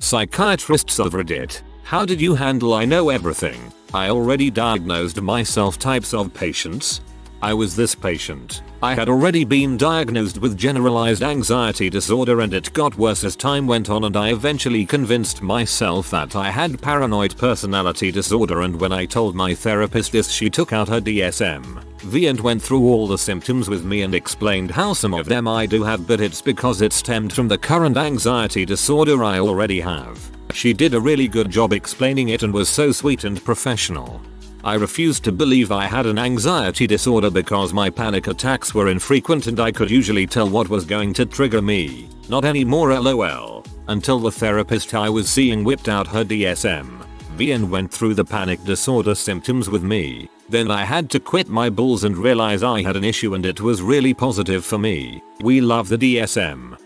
Psychiatrists of Reddit, how did you handle I know everything? I already diagnosed myself types of patients. I was this patient. I had already been diagnosed with generalized anxiety disorder and it got worse as time went on and I eventually convinced myself that I had paranoid personality disorder, and when I told my therapist this, she took out her DSM-V and went through all the symptoms with me and explained how some of them I do have, but it's because it stemmed from the current anxiety disorder I already have. She did a really good job explaining it and was so sweet and professional. I refused to believe I had an anxiety disorder because my panic attacks were infrequent and I could usually tell what was going to trigger me. Not anymore, lol. Until the therapist I was seeing whipped out her DSM-V and went through the panic disorder symptoms with me. Then I had to quit my bulls and realize I had an issue, and it was really positive for me. We love the DSM.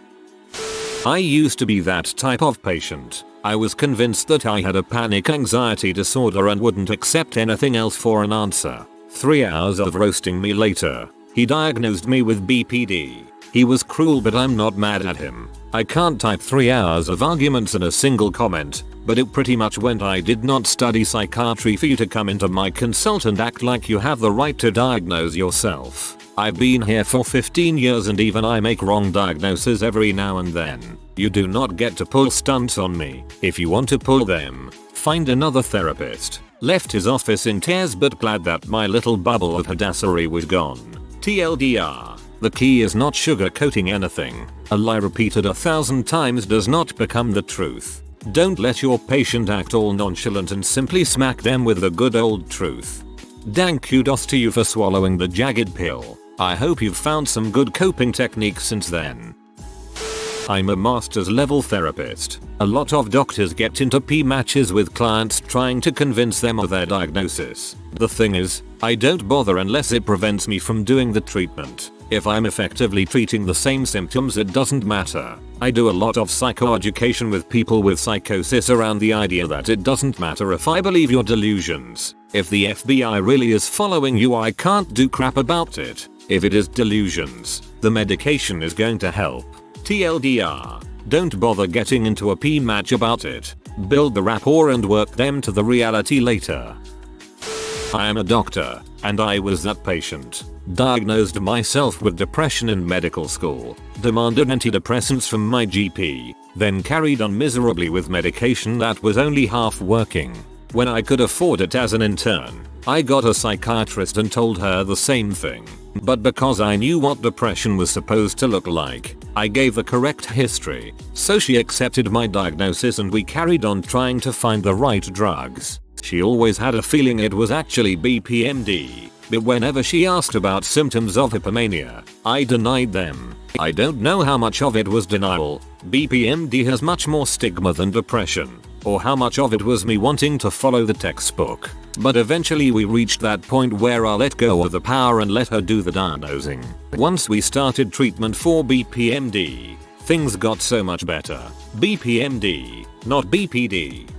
I used to be that type of patient. I was convinced that I had a panic anxiety disorder and wouldn't accept anything else for an answer. 3 hours of roasting me later, he diagnosed me with BPD. He was cruel, but I'm not mad at him. I can't type 3 hours of arguments in a single comment, but it pretty much went, I did not study psychiatry for you to come into my consult and act like you have the right to diagnose yourself. I've been here for 15 years and even I make wrong diagnoses every now and then. You do not get to pull stunts on me. If you want to pull them, find another therapist. Left his office in tears but glad that my little bubble of badassery was gone. TLDR. The key is not sugarcoating anything. A lie repeated 1,000 times does not become the truth. Don't let your patient act all nonchalant and simply smack them with the good old truth. Dang, kudos to you for swallowing the jagged pill. I hope you've found some good coping techniques since then. I'm a master's level therapist. A lot of doctors get into P-matches with clients trying to convince them of their diagnosis. The thing is, I don't bother unless it prevents me from doing the treatment. If I'm effectively treating the same symptoms, it doesn't matter. I do a lot of psychoeducation with people with psychosis around the idea that it doesn't matter if I believe your delusions. If the FBI really is following you, I can't do crap about it. If it is delusions, the medication is going to help. TLDR. Don't bother getting into a P-match about it. Build the rapport and work them to the reality later. I am a doctor, and I was that patient. Diagnosed myself with depression in medical school. Demanded antidepressants from my GP. Then carried on miserably with medication that was only half working. When I could afford it as an intern, I got a psychiatrist and told her the same thing. But because I knew what depression was supposed to look like, I gave the correct history. So she accepted my diagnosis and we carried on trying to find the right drugs. She always had a feeling it was actually BPMD, but whenever she asked about symptoms of hypomania, I denied them. I don't know how much of it was denial. BPMD has much more stigma than depression, or how much of it was me wanting to follow the textbook. But eventually we reached that point where I let go of the power and let her do the diagnosing. Once we started treatment for BPMD, things got so much better. BPMD, not BPD.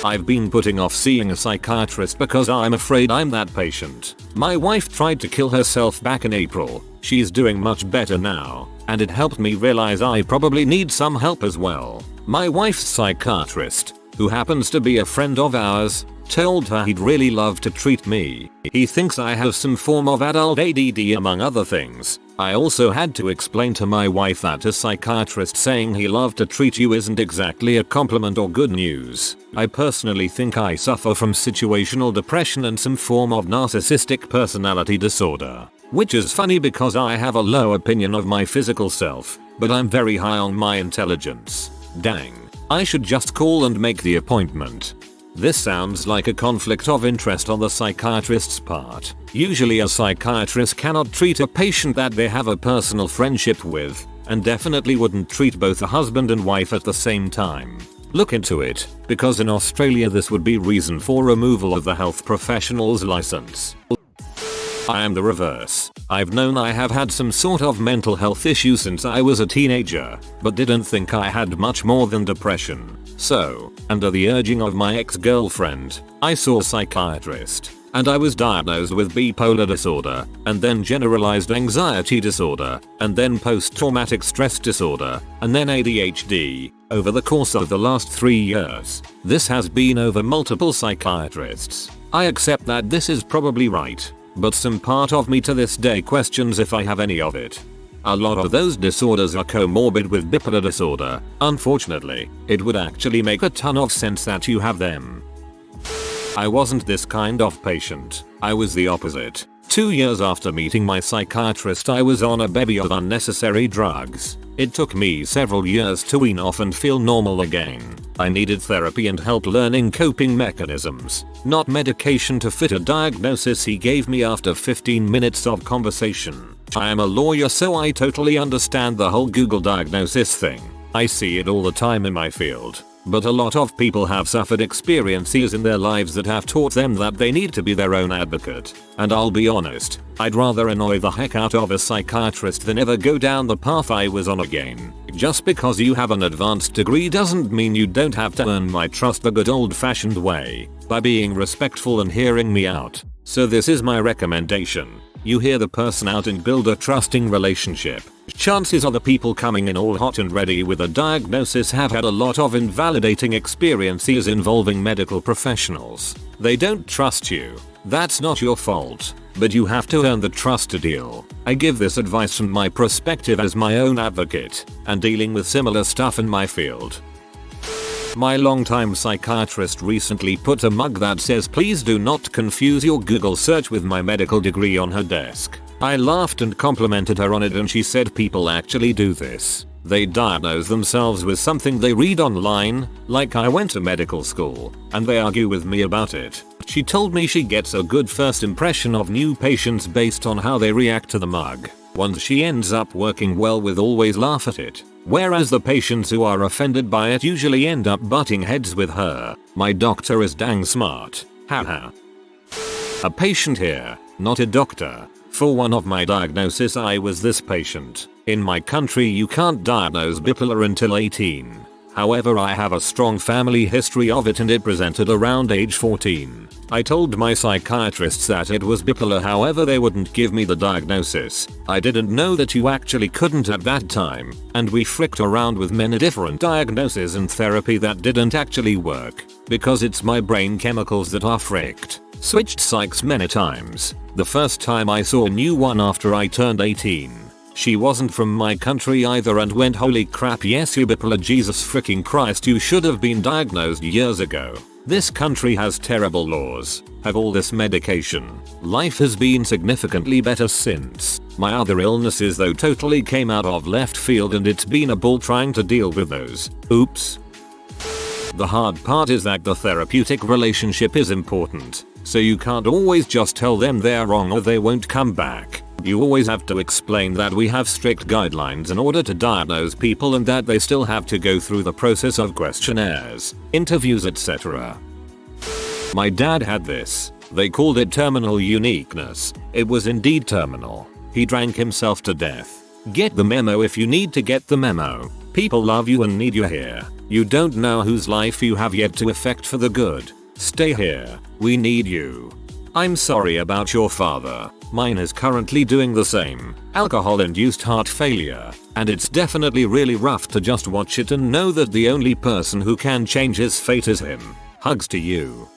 I've been putting off seeing a psychiatrist because I'm afraid I'm that patient. My wife tried to kill herself back in April. She's doing much better now, and it helped me realize I probably need some help as well. My wife's psychiatrist, who happens to be a friend of ours, told her he'd really love to treat me. He thinks I have some form of adult ADD among other things. I also had to explain to my wife that a psychiatrist saying he loved to treat you isn't exactly a compliment or good news. I personally think I suffer from situational depression and some form of narcissistic personality disorder. Which is funny because I have a low opinion of my physical self, but I'm very high on my intelligence. Dang, I should just call and make the appointment. This sounds like a conflict of interest on the psychiatrist's part. Usually a psychiatrist cannot treat a patient that they have a personal friendship with, and definitely wouldn't treat both a husband and wife at the same time. Look into it, because in Australia this would be reason for removal of the health professional's license. I am the reverse. I've known I have had some sort of mental health issue since I was a teenager, but didn't think I had much more than depression. So, under the urging of my ex-girlfriend, I saw a psychiatrist. and I was diagnosed with bipolar disorder, and then generalized anxiety disorder, and then post-traumatic stress disorder, and then ADHD, over the course of the last 3 years. This has been over multiple psychiatrists. I accept that this is probably right, but some part of me to this day questions if I have any of it. A lot of those disorders are comorbid with bipolar disorder. Unfortunately, it would actually make a ton of sense that you have them. I wasn't this kind of patient. I was the opposite. 2 years after meeting my psychiatrist, I was on a bevy of unnecessary drugs. It took me several years to wean off and feel normal again. I needed therapy and help learning coping mechanisms, not medication to fit a diagnosis he gave me after 15 minutes of conversation. I am a lawyer, so I totally understand the whole Google diagnosis thing. I see it all the time in my field. But a lot of people have suffered experiences in their lives that have taught them that they need to be their own advocate. And I'll be honest, I'd rather annoy the heck out of a psychiatrist than ever go down the path I was on again. Just because you have an advanced degree doesn't mean you don't have to earn my trust the good old-fashioned way, by being respectful and hearing me out. So this is my recommendation. You hear the person out and build a trusting relationship. Chances are the people coming in all hot and ready with a diagnosis have had a lot of invalidating experiences involving medical professionals. They don't trust you. That's not your fault, but you have to earn the trust to deal. I give this advice from my perspective as my own advocate and dealing with similar stuff in my field. My longtime psychiatrist recently put a mug that says "Please do not confuse your Google search" with my medical degree on her desk. I laughed and complimented her on it, and she said people actually do this. They diagnose themselves with something they read online, like I went to medical school, and they argue with me about it. She told me she gets a good first impression of new patients based on how they react to the mug. Ones she ends up working well with always laugh at it, whereas the patients who are offended by it usually end up butting heads with her. My doctor is dang smart. Haha. A patient here, not a doctor. For one of my diagnoses I was this patient. In my country you can't diagnose bipolar until 18. However, I have a strong family history of it and it presented around age 14. I told my psychiatrists that it was bipolar, however they wouldn't give me the diagnosis. I didn't know that you actually couldn't at that time, and we fricked around with many different diagnoses and therapy that didn't actually work, because it's my brain chemicals that are fricked. Switched psychs many times. The first time I saw a new one after I turned 18. She wasn't from my country either and went, "Holy crap, yes, you bipolar, Jesus freaking Christ, you should have been diagnosed years ago. This country has terrible laws. Have all this medication. Life has been significantly better since." My other illnesses though totally came out of left field, and it's been a ball trying to deal with those. Oops. The hard part is that the therapeutic relationship is important, so you can't always just tell them they're wrong or they won't come back. You always have to explain that we have strict guidelines in order to diagnose people and that they still have to go through the process of questionnaires, interviews, etc. My dad had this. They called it terminal uniqueness. It was indeed terminal. He drank himself to death. Get the memo if you need to get the memo. People love you and need you here. You don't know whose life you have yet to affect for the good. Stay here. We need you. I'm sorry about your father. Mine is currently doing the same. Alcohol-induced heart failure. And it's definitely really rough to just watch it and know that the only person who can change his fate is him. Hugs to you.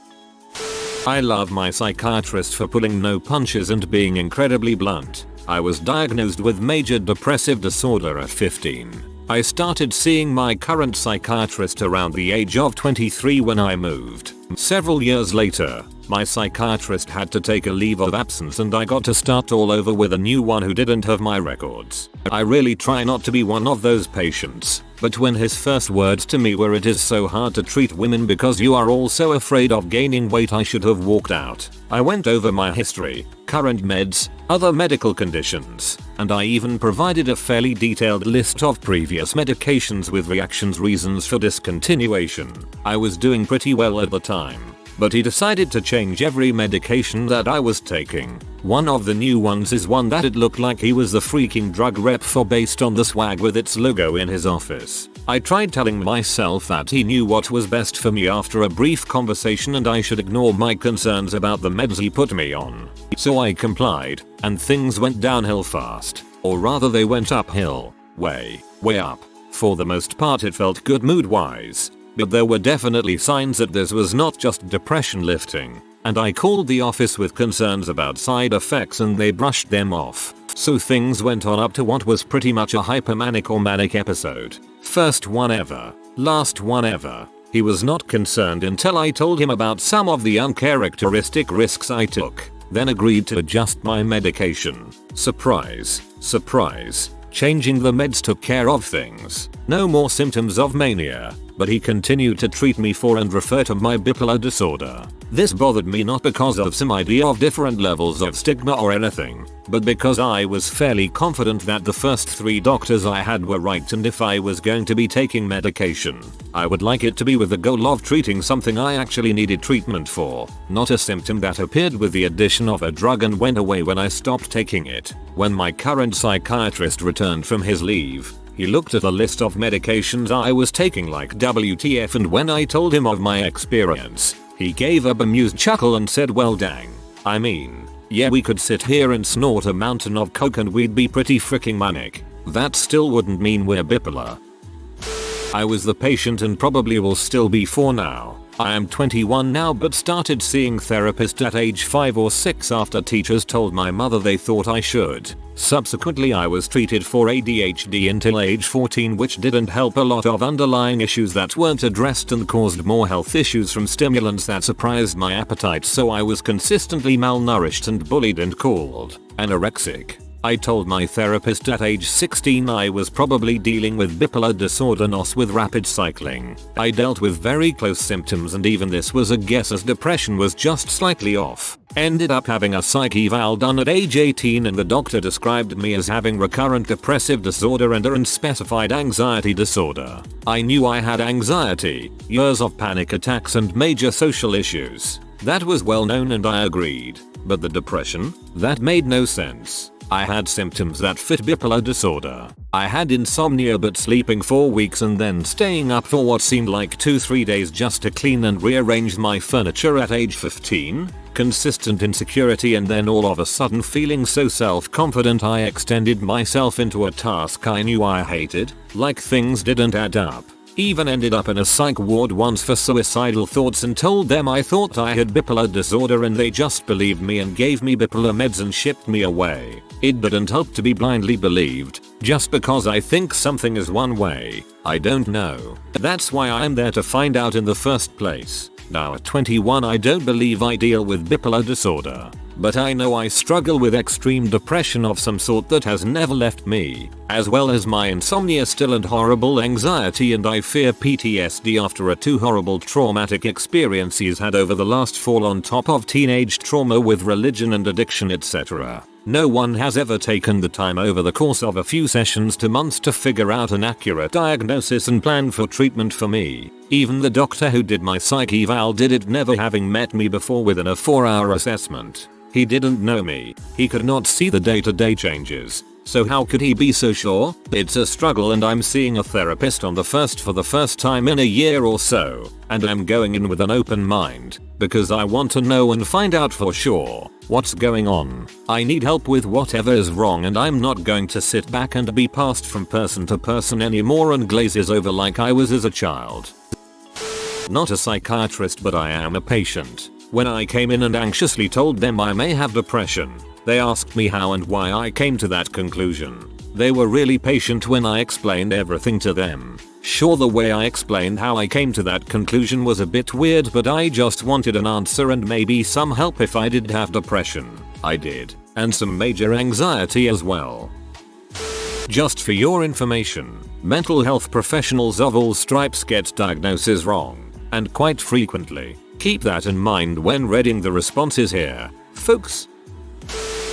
I love my psychiatrist for pulling no punches and being incredibly blunt. I was diagnosed with major depressive disorder at 15. I started seeing my current psychiatrist around the age of 23 when I moved. Several years later, my psychiatrist had to take a leave of absence and I got to start all over with a new one who didn't have my records. I really try not to be one of those patients, but when his first words to me were, "It is so hard to treat women because you are all so afraid of gaining weight," I should have walked out. I went over my history, current meds, other medical conditions, and I even provided a fairly detailed list of previous medications with reactions, reasons for discontinuation. I was doing pretty well at the time. But he decided to change every medication that I was taking. One of the new ones is one that it looked like he was the freaking drug rep for based on the swag with its logo in his office. I tried telling myself that he knew what was best for me after a brief conversation and I should ignore my concerns about the meds he put me on. So I complied, and things went downhill fast. Or rather they went uphill. Way up. For the most part it felt good mood wise. But there were definitely signs that this was not just depression lifting. And I called the office with concerns about side effects and they brushed them off. So things went on up to what was pretty much a hypermanic or manic episode. First one ever. Last one ever. He was not concerned until I told him about some of the uncharacteristic risks I took. Then agreed to adjust my medication. Surprise. Surprise. Changing the meds took care of things. No more symptoms of mania. But he continued to treat me for and refer to my bipolar disorder. This bothered me not because of some idea of different levels of stigma or anything, but because I was fairly confident that the first 3 doctors I had were right, and if I was going to be taking medication, I would like it to be with the goal of treating something I actually needed treatment for, not a symptom that appeared with the addition of a drug and went away when I stopped taking it. When my current psychiatrist returned from his leave, he looked at a list of medications I was taking like WTF, and when I told him of my experience, he gave a bemused chuckle and said, well dang. I mean, yeah, we could sit here and snort a mountain of coke and we'd be pretty freaking manic. That still wouldn't mean we're bipolar. I was the patient and probably will still be for now. I am 21 now but started seeing therapists at age 5 or 6 after teachers told my mother they thought I should. Subsequently I was treated for ADHD until age 14, which didn't help a lot of underlying issues that weren't addressed and caused more health issues from stimulants that surprised my appetite, so I was consistently malnourished and bullied and called anorexic. I told my therapist at age 16 I was probably dealing with bipolar disorder NOS with rapid cycling. I dealt with very close symptoms and even this was a guess as depression was just slightly off. Ended up having a psych eval done at age 18 and the doctor described me as having recurrent depressive disorder and unspecified anxiety disorder. I knew I had anxiety, years of panic attacks and major social issues. That was well known and I agreed. But the depression? That made no sense. I had symptoms that fit bipolar disorder. I had insomnia but sleeping for weeks and then staying up for what seemed like 2-3 days just to clean and rearrange my furniture at age 15. Consistent insecurity and then all of a sudden feeling so self-confident I extended myself into a task I knew I hated. Like things didn't add up. Even ended up in a psych ward once for suicidal thoughts and told them I thought I had bipolar disorder and they just believed me and gave me bipolar meds and shipped me away. It didn't help to be blindly believed. Just because I think something is one way, I don't know. That's why I'm there to find out in the first place. Now at 21 I don't believe I deal with bipolar disorder. But I know I struggle with extreme depression of some sort that has never left me, as well as my insomnia still and horrible anxiety, and I fear PTSD after a 2 horrible traumatic experiences had over the last fall on top of teenage trauma with religion and addiction etc. No one has ever taken the time over the course of a few sessions to months to figure out an accurate diagnosis and plan for treatment for me. Even the doctor who did my psych eval did it, never having met me before within a 4-hour assessment. He didn't know me. He could not see the day-to-day changes. So how could he be so sure? It's a struggle and I'm seeing a therapist for the first time in a year or so. And I'm going in with an open mind. Because I want to know and find out for sure what's going on. I need help with whatever is wrong and I'm not going to sit back and be passed from person to person anymore and glazes over like I was as a child. Not a psychiatrist but I am a patient. When I came in and anxiously told them I may have depression, they asked me how and why I came to that conclusion. They were really patient when I explained everything to them. Sure, the way I explained how I came to that conclusion was a bit weird, but I just wanted an answer and maybe some help if I did have depression. I did. And some major anxiety as well. Just for your information, mental health professionals of all stripes get diagnoses wrong. And quite frequently. Keep that in mind when reading the responses here, folks.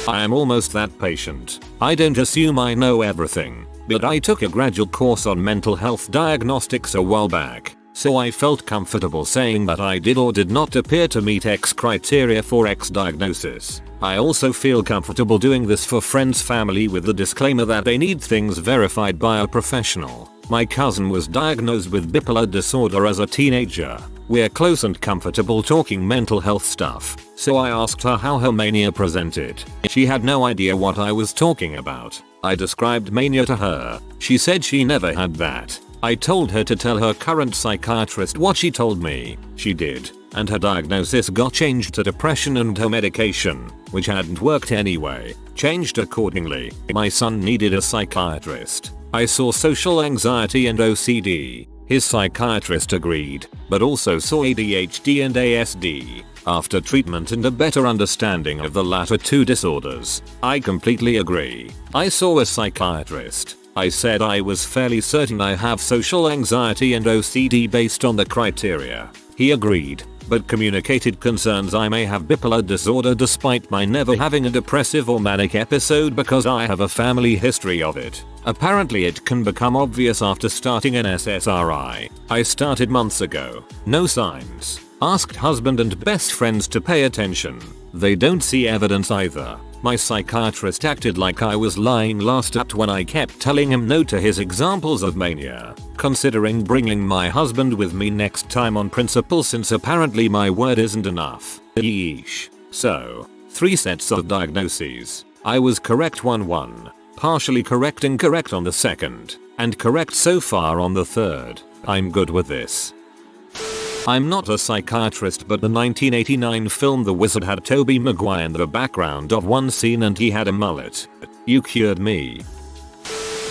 I am almost that patient. I don't assume I know everything, but I took a gradual course on mental health diagnostics a while back, so I felt comfortable saying that I did or did not appear to meet X criteria for X diagnosis. I also feel comfortable doing this for friends, family with the disclaimer that they need things verified by a professional. My cousin was diagnosed with bipolar disorder as a teenager. We're close and comfortable talking mental health stuff, so I asked her how her mania presented. She had no idea what I was talking about. I described mania to her. She said she never had that. I told her to tell her current psychiatrist what she told me. She did, and her diagnosis got changed to depression, and her medication, which hadn't worked anyway, changed accordingly. My son needed a psychiatrist. I saw social anxiety and OCD. His psychiatrist agreed, but also saw ADHD and ASD. After treatment and a better understanding of the latter two disorders, I completely agree. I saw a psychiatrist. I said I was fairly certain I have social anxiety and OCD based on the criteria. He agreed, but communicated concerns I may have bipolar disorder despite my never having a depressive or manic episode because I have a family history of it. Apparently it can become obvious after starting an SSRI. I started months ago. No signs. Asked husband and best friends to pay attention. They don't see evidence either. My psychiatrist acted like I was lying last act when I kept telling him no to his examples of mania, considering bringing my husband with me next time on principle since apparently my word isn't enough. Yeesh. So, 3 sets of diagnoses. I was correct on 1, partially correct incorrect on the 2nd, and correct so far on the 3rd. I'm good with this. I'm not a psychiatrist, but the 1989 film The Wizard had Tobey Maguire in the background of one scene and he had a mullet. You cured me.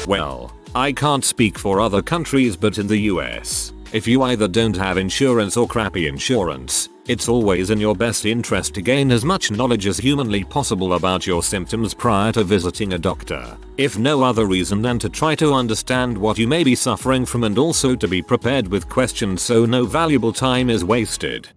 Well, I can't speak for other countries, but in the US, if you either don't have insurance or crappy insurance, it's always in your best interest to gain as much knowledge as humanly possible about your symptoms prior to visiting a doctor, if no other reason than to try to understand what you may be suffering from and also to be prepared with questions so no valuable time is wasted.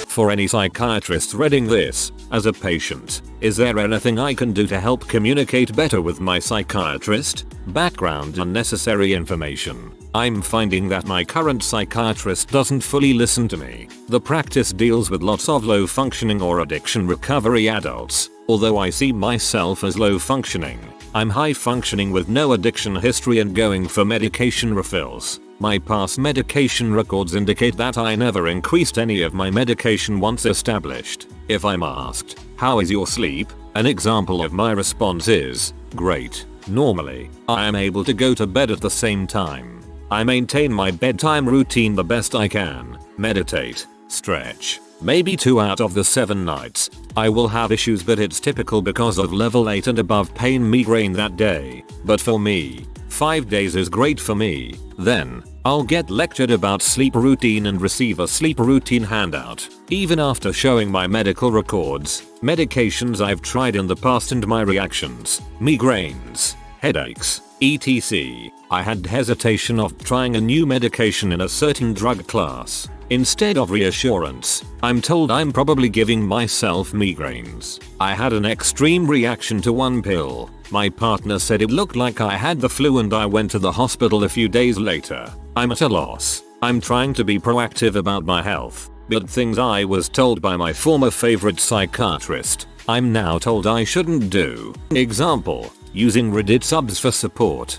For any psychiatrists reading this, as a patient, is there anything I can do to help communicate better with my psychiatrist? Background: unnecessary information. I'm finding that my current psychiatrist doesn't fully listen to me. The practice deals with lots of low functioning or addiction recovery adults. Although I see myself as low functioning, I'm high functioning with no addiction history and going for medication refills. My past medication records indicate that I never increased any of my medication once established. If I'm asked, "How is your sleep?" an example of my response is, "Great. Normally, I am able to go to bed at the same time. I maintain my bedtime routine the best I can, meditate, stretch. Maybe 2 out of the 7 nights, I will have issues, but it's typical because of level 8 and above pain migraine that day. But for me, 5 days is great for me. Then, I'll get lectured about sleep routine and receive a sleep routine handout. Even after showing my medical records, medications I've tried in the past and my reactions, migraines, headaches, etc. I had hesitation of trying a new medication in a certain drug class. Instead of reassurance, I'm told I'm probably giving myself migraines. I had an extreme reaction to one pill. My partner said it looked like I had the flu and I went to the hospital a few days later. I'm at a loss. I'm trying to be proactive about my health, but things I was told by my former favorite psychiatrist, I'm now told I shouldn't do. Example, using Reddit subs for support.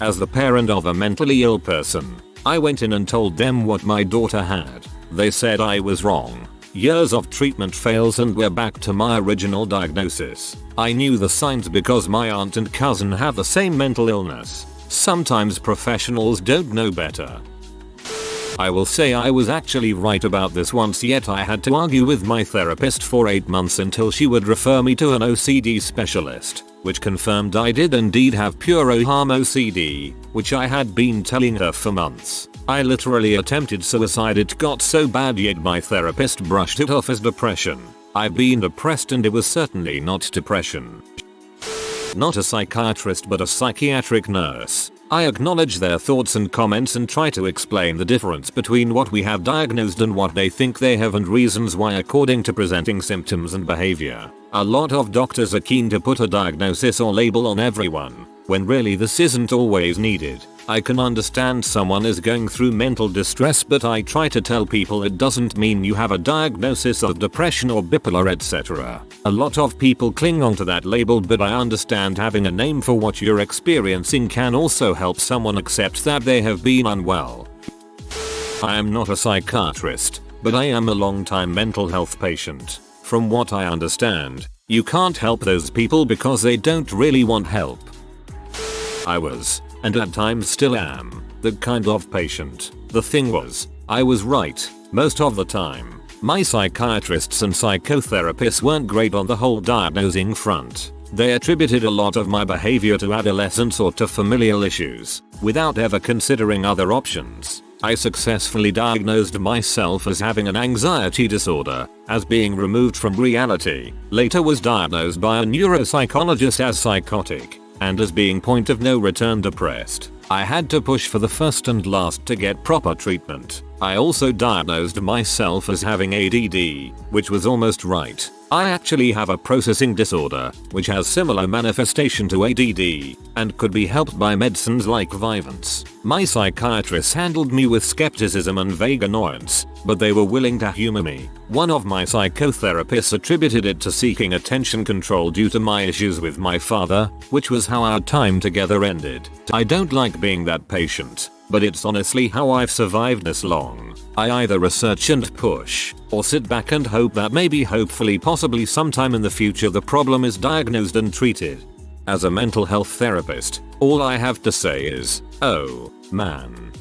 As the parent of a mentally ill person, I went in and told them what my daughter had. They said I was wrong. Years of treatment fails and we're back to my original diagnosis. I knew the signs because my aunt and cousin have the same mental illness. Sometimes professionals don't know better. I will say I was actually right about this once, yet I had to argue with my therapist for 8 months until she would refer me to an OCD specialist, which confirmed I did indeed have pure harm OCD, which I had been telling her for months. I literally attempted suicide. It got so bad, yet my therapist brushed it off as depression. I've been depressed and it was certainly not depression. Not a psychiatrist but a psychiatric nurse. I acknowledge their thoughts and comments and try to explain the difference between what we have diagnosed and what they think they have and reasons why according to presenting symptoms and behavior. A lot of doctors are keen to put a diagnosis or label on everyone. when really this isn't always needed. I can understand someone is going through mental distress, but I try to tell people it doesn't mean you have a diagnosis of depression or bipolar, etc. A lot of people cling onto that label, but I understand having a name for what you're experiencing can also help someone accept that they have been unwell. I am not a psychiatrist, but I am a long-time mental health patient. From what I understand, you can't help those people because they don't really want help. I was, and at times still am, that kind of patient. The thing was, I was right, most of the time. My psychiatrists and psychotherapists weren't great on the whole diagnosing front. They attributed a lot of my behavior to adolescence or to familial issues, without ever considering other options. I successfully diagnosed myself as having an anxiety disorder, as being removed from reality, later was diagnosed by a neuropsychologist as psychotic, and as being point of no return depressed. I had to push for the first and last to get proper treatment. I also diagnosed myself as having ADD, which was almost right. I actually have a processing disorder, which has similar manifestation to ADD, and could be helped by medicines like Vyvanse. My psychiatrists handled me with skepticism and vague annoyance, but they were willing to humor me. One of my psychotherapists attributed it to seeking attention control due to my issues with my father, which was how our time together ended. I don't like being that patient, but it's honestly how I've survived this long. I either research and push, or sit back and hope that maybe, hopefully, possibly sometime in the future the problem is diagnosed and treated. As a mental health therapist, all I have to say is, oh, man.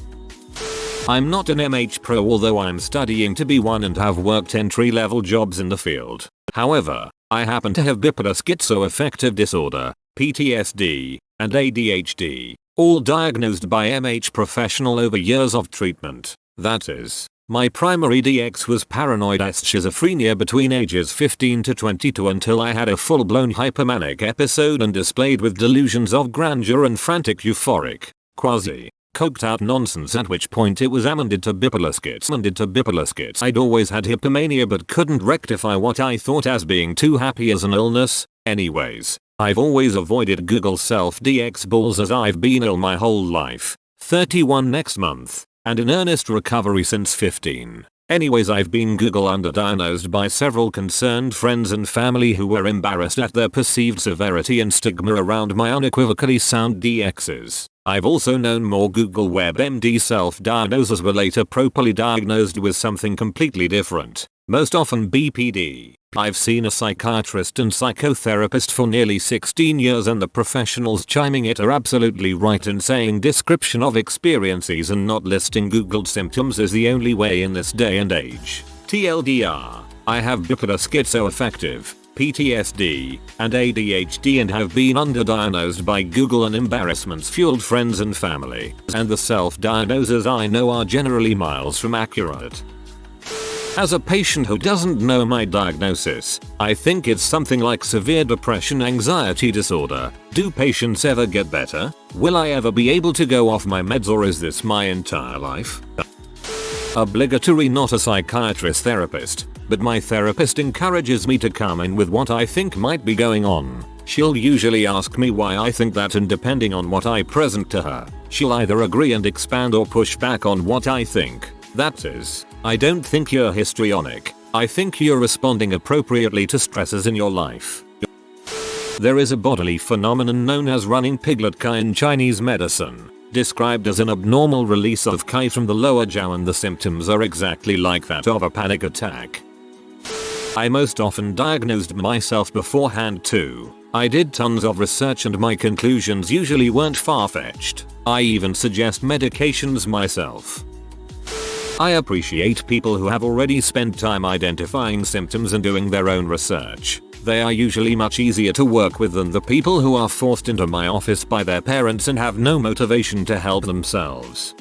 I'm not an MH pro, although I'm studying to be one and have worked entry-level jobs in the field. However, I happen to have bipolar schizoaffective disorder, PTSD, and ADHD, all diagnosed by MH professional over years of treatment. That is, my primary DX was paranoid schizophrenia between ages 15 to 22 until I had a full-blown hypomanic episode and displayed with delusions of grandeur and frantic euphoric, coked out nonsense, at which point it was amended to bipolar schiz. I'd always had hypomania but couldn't rectify what I thought as being too happy as an illness. Anyways, I've always avoided Google self-DX balls as I've been ill my whole life, 31 next month, and in earnest recovery since 15. Anyways, I've been Google underdiagnosed by several concerned friends and family who were embarrassed at their perceived severity and stigma around my unequivocally sound DXs. I've also known more Google WebMD self-diagnosers were later properly diagnosed with something completely different, most often BPD. I've seen a psychiatrist and psychotherapist for nearly 16 years, and the professionals chiming it are absolutely right in saying description of experiences and not listing Googled symptoms is the only way in this day and age. TLDR, I have bipolar schizoaffective, PTSD, and ADHD and have been underdiagnosed by Google and embarrassments-fueled friends and family, and the self-diagnosers I know are generally miles from accurate. As a patient who doesn't know my diagnosis, I think it's something like severe depression anxiety disorder. Do patients ever get better? Will I ever be able to go off my meds, or is this my entire life? Obligatory not a psychiatrist therapist, but my therapist encourages me to come in with what I think might be going on. She'll usually ask me why I think that, and depending on what I present to her, she'll either agree and expand or push back on what I think. That is, I don't think you're histrionic. I think you're responding appropriately to stresses in your life. There is a bodily phenomenon known as running piglet Qi in Chinese medicine, described as an abnormal release of Qi from the lower jaw, and the symptoms are exactly like that of a panic attack. I most often diagnosed myself beforehand too. I did tons of research and my conclusions usually weren't far-fetched. I even suggest medications myself. I appreciate people who have already spent time identifying symptoms and doing their own research. They are usually much easier to work with than the people who are forced into my office by their parents and have no motivation to help themselves.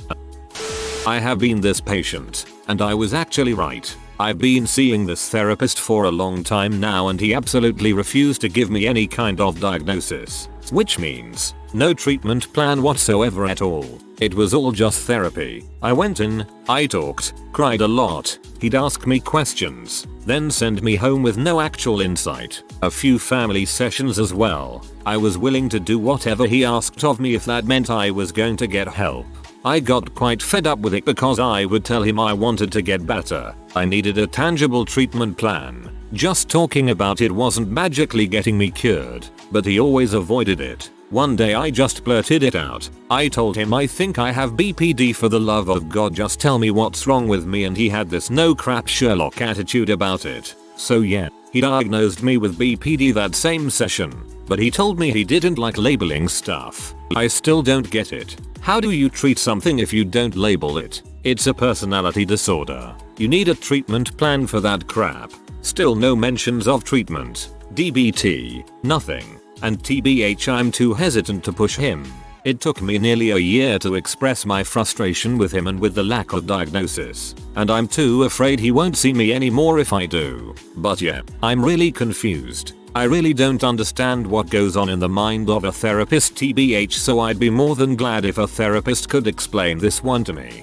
I have been this patient, and I was actually right. I've been seeing this therapist for a long time now and he absolutely refused to give me any kind of diagnosis, which means no treatment plan whatsoever at all. It was all just therapy. I went in, I talked, cried a lot, he'd ask me questions, then send me home with no actual insight. A few family sessions as well. I was willing to do whatever he asked of me if that meant I was going to get help. I got quite fed up with it because I would tell him I wanted to get better. I needed a tangible treatment plan. Just talking about it wasn't magically getting me cured, but he always avoided it. One day I just blurted it out. I told him I think I have BPD, for the love of God just tell me what's wrong with me, and he had this no crap Sherlock attitude about it. So yeah, he diagnosed me with BPD that same session, but he told me he didn't like labeling stuff. I still don't get it. How do you treat something if you don't label it? It's a personality disorder. You need a treatment plan for that crap. Still no mentions of treatment. DBT, nothing. And TBH, I'm too hesitant to push him. It took me nearly a year to express my frustration with him and with the lack of diagnosis. And I'm too afraid he won't see me anymore if I do. But yeah, I'm really confused. I really don't understand what goes on in the mind of a therapist, TBH, so I'd be more than glad if a therapist could explain this one to me.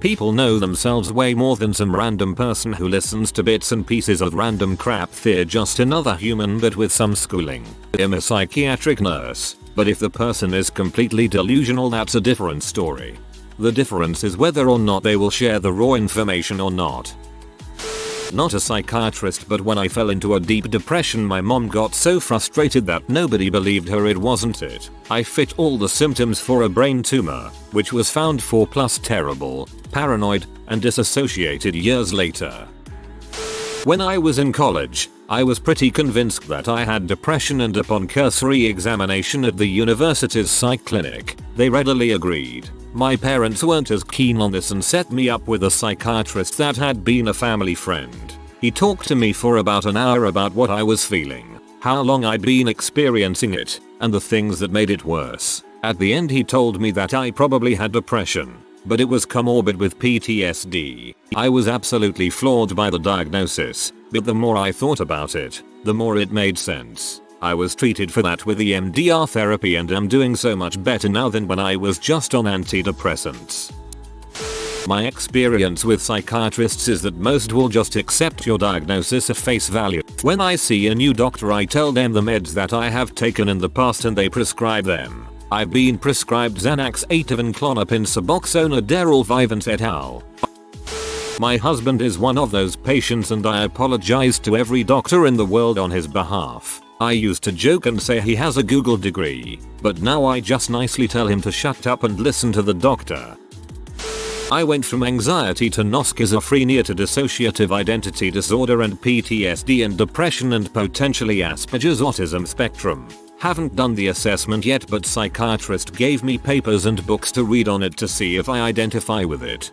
People know themselves way more than some random person who listens to bits and pieces of random crap. They're just another human but with some schooling. I'm a psychiatric nurse, but if the person is completely delusional, that's a different story. The difference is whether or not they will share the raw information or not. Not a psychiatrist, but when I fell into a deep depression, my mom got so frustrated that nobody believed her it wasn't it. I fit all the symptoms for a brain tumor, which was found 4+ terrible, paranoid, and disassociated years later. When I was in college, I was pretty convinced that I had depression, and upon cursory examination at the university's psych clinic, they readily agreed. My parents weren't as keen on this and set me up with a psychiatrist that had been a family friend. He talked to me for about an hour about what I was feeling, how long I'd been experiencing it, and the things that made it worse. At the end he told me that I probably had depression, but it was comorbid with PTSD. I was absolutely floored by the diagnosis, but the more I thought about it, the more it made sense. I was treated for that with EMDR therapy and am doing so much better now than when I was just on antidepressants. My experience with psychiatrists is that most will just accept your diagnosis at face value. When I see a new doctor, I tell them the meds that I have taken in the past and they prescribe them. I've been prescribed Xanax, Ativan, Klonopin, Suboxone, Adderall, Vyvanse et al. My husband is one of those patients and I apologize to every doctor in the world on his behalf. I used to joke and say he has a Google degree, but now I just nicely tell him to shut up and listen to the doctor. I went from anxiety to schizophrenia to dissociative identity disorder and PTSD and depression and potentially Asperger's autism spectrum. Haven't done the assessment yet, but psychiatrist gave me papers and books to read on it to see if I identify with it.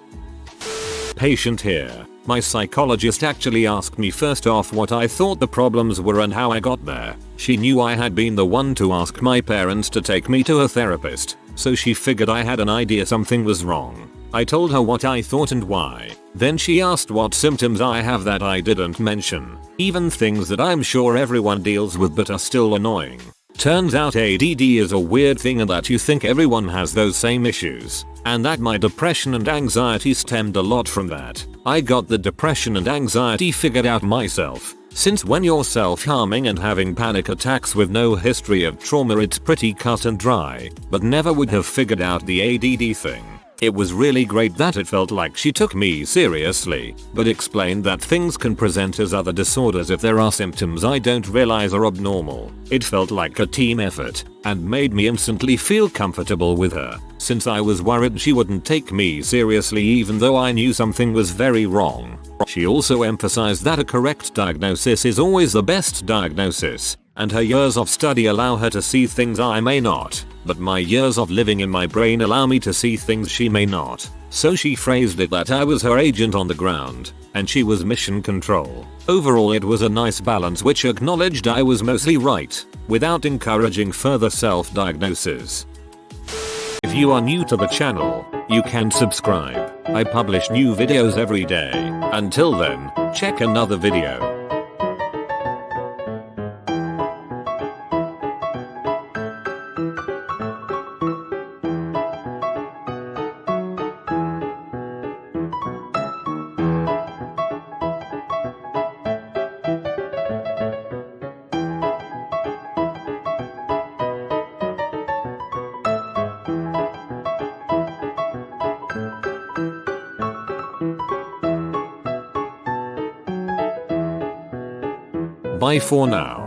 Patient here. My psychologist actually asked me first off what I thought the problems were and how I got there. She knew I had been the one to ask my parents to take me to a therapist, so she figured I had an idea something was wrong. I told her what I thought and why. Then she asked what symptoms I have that I didn't mention, even things that I'm sure everyone deals with but are still annoying. Turns out ADD is a weird thing and that you think everyone has those same issues, and that my depression and anxiety stemmed a lot from that. I got the depression and anxiety figured out myself, since when you're self-harming and having panic attacks with no history of trauma, it's pretty cut and dry, but never would have figured out the ADD thing. It was really great that it felt like she took me seriously, but explained that things can present as other disorders if there are symptoms I don't realize are abnormal. It felt like a team effort, and made me instantly feel comfortable with her, since I was worried she wouldn't take me seriously even though I knew something was very wrong. She also emphasized that a correct diagnosis is always the best diagnosis, and her years of study allow her to see things I may not, but my years of living in my brain allow me to see things she may not. So she phrased it that I was her agent on the ground, and she was mission control. Overall it was a nice balance which acknowledged I was mostly right, without encouraging further self-diagnosis. If you are new to the channel, you can subscribe. I publish new videos every day. Until then, check another video. Bye for now.